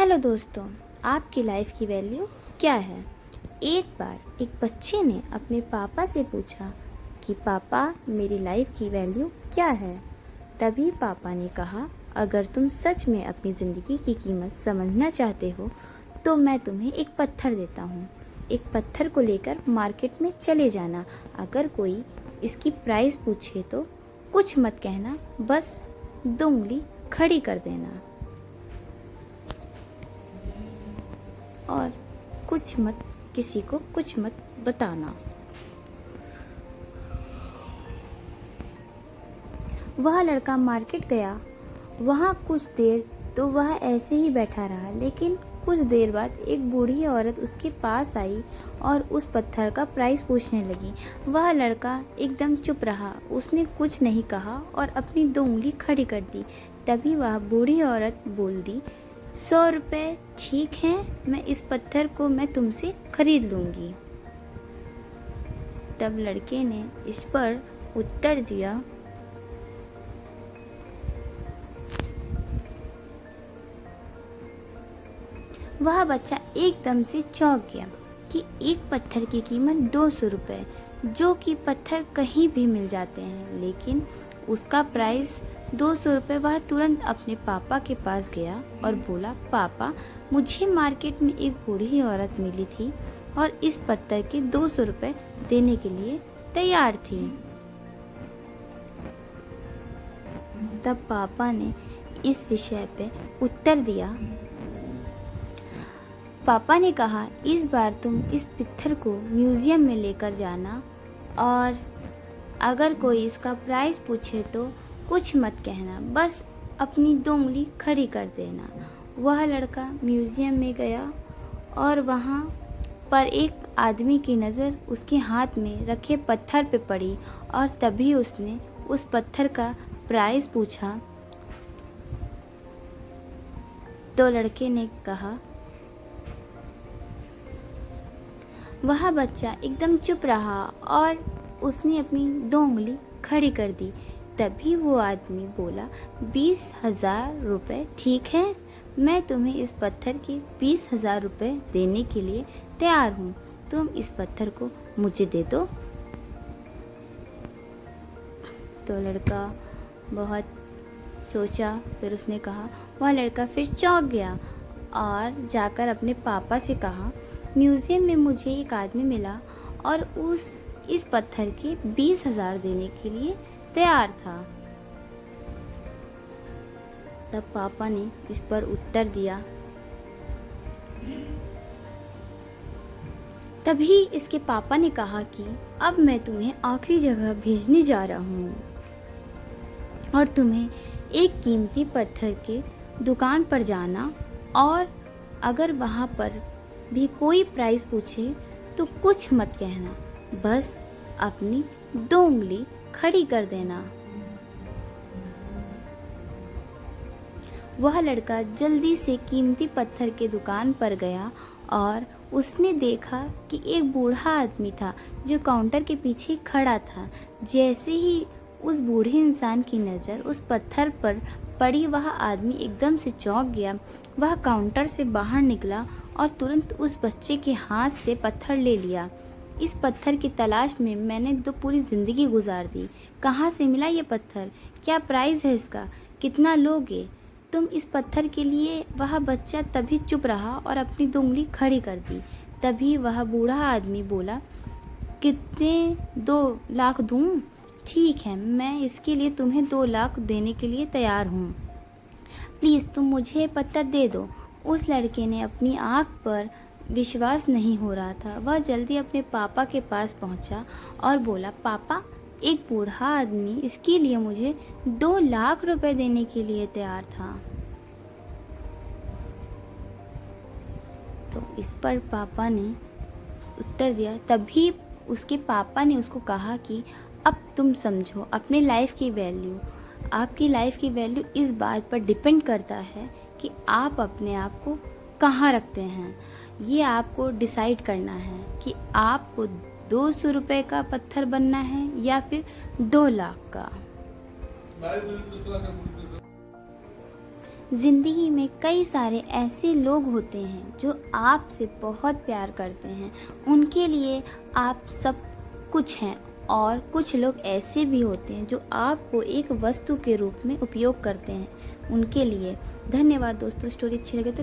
Hello दोस्तों, आपकी life की वैल्यू क्या है। एक बार एक बच्चे ने अपने पापा से पूछा कि पापा मेरी लाइफ की वैल्यू क्या है। तभी पापा ने कहा, अगर तुम सच में अपनी ज़िंदगी की कीमत समझना चाहते हो तो मैं तुम्हें एक पत्थर देता हूँ। एक पत्थर को लेकर मार्केट में चले जाना। अगर कोई इसकी प्राइस पूछे तो कुछ मत कहना, बस 2 उंगली खड़ी कर देना और किसी को कुछ मत बताना। वह लड़का मार्केट गया। वहाँ कुछ देर तो वह ऐसे ही बैठा रहा, लेकिन कुछ देर बाद एक बूढ़ी औरत उसके पास आई और उस पत्थर का प्राइस पूछने लगी। वह लड़का एकदम चुप रहा, उसने कुछ नहीं कहा और अपनी 2 उंगली खड़ी कर दी। तभी वह बूढ़ी औरत बोल दी, 100 रुपये ठीक है, मैं इस पत्थर को मैं तुमसे खरीद लूँगी। तब लड़के ने इस पर उत्तर दिया, वह बच्चा एकदम से चौंक गया कि एक पत्थर की कीमत 200 रुपये, जो कि पत्थर कहीं भी मिल जाते हैं, लेकिन उसका प्राइस 200 रुपये। वह तुरंत अपने पापा के पास गया और बोला, पापा मुझे मार्केट में एक बूढ़ी औरत मिली थी और इस पत्थर के 200 रुपये देने के लिए तैयार थी। तब पापा ने इस विषय पे उत्तर दिया। पापा ने कहा, इस बार तुम इस पत्थर को म्यूज़ियम में लेकर जाना और अगर कोई इसका प्राइस पूछे तो कुछ मत कहना, बस अपनी 2 उंगली खड़ी कर देना। वह लड़का म्यूज़ियम में गया और वहाँ पर एक आदमी की नज़र उसके हाथ में रखे पत्थर पे पड़ी और तभी उसने उस पत्थर का प्राइस पूछा। तो लड़के ने कहा, वह बच्चा एकदम चुप रहा और उसने अपनी 2 उंगली खड़ी कर दी। तभी वो आदमी बोला, 20,000 रुपये ठीक है, मैं तुम्हें इस पत्थर के 20,000 रुपये देने के लिए तैयार हूँ, तुम इस पत्थर को मुझे दे दो। तो लड़का बहुत सोचा, फिर उसने कहा, वह लड़का फिर चौंक गया और जाकर अपने पापा से कहा, म्यूज़ियम में मुझे एक आदमी मिला और इस पत्थर के 20,000 देने के लिए तैयार था। तब पापा ने इस पर उत्तर दिया। तभी इसके पापा ने कहा कि अब मैं तुम्हें आखिरी जगह भेजने जा रहा हूँ और तुम्हें एक कीमती पत्थर के दुकान पर जाना और अगर वहाँ पर भी कोई प्राइस पूछे तो कुछ मत कहना, बस अपनी 2 उंगली खड़ी कर देना। वह लड़का जल्दी से कीमती पत्थर के दुकान पर गया और उसने देखा कि एक बूढ़ा आदमी था जो काउंटर के पीछे खड़ा था। जैसे ही उस बूढ़े इंसान की नज़र उस पत्थर पर पड़ी, वह आदमी एकदम से चौंक गया। वह काउंटर से बाहर निकला और तुरंत उस बच्चे के हाथ से पत्थर ले लिया। इस पत्थर की तलाश में मैंने तो पूरी ज़िंदगी गुजार दी। कहाँ से मिला ये पत्थर, क्या प्राइस है इसका, कितना लोगे तुम इस पत्थर के लिए। वह बच्चा तभी चुप रहा और अपनी 2 उंगली खड़ी कर दी। तभी वह बूढ़ा आदमी बोला, कितने 2 लाख दूँ? ठीक है, मैं इसके लिए तुम्हें 2 लाख देने के लिए तैयार हूँ, प्लीज़ तुम मुझे पत्थर दे दो। उस लड़के ने अपनी आँख पर विश्वास नहीं हो रहा था। वह जल्दी अपने पापा के पास पहुँचा और बोला, पापा एक बूढ़ा आदमी इसके लिए मुझे 2 लाख रुपए देने के लिए तैयार था। तो इस पर पापा ने उत्तर दिया। तभी उसके पापा ने उसको कहा कि अब तुम समझो अपने लाइफ की वैल्यू। आपकी लाइफ की वैल्यू इस बात पर डिपेंड करता है कि आप अपने आप को कहाँ रखते हैं। ये आपको डिसाइड करना है कि आपको 200 रुपये का पत्थर बनना है या फिर 2 लाख का। ज़िंदगी में कई सारे ऐसे लोग होते हैं जो आपसे बहुत प्यार करते हैं, उनके लिए आप सब कुछ हैं। और कुछ लोग ऐसे भी होते हैं जो आपको एक वस्तु के रूप में उपयोग करते हैं, उनके लिए। धन्यवाद दोस्तों। स्टोरी अच्छी लगे तो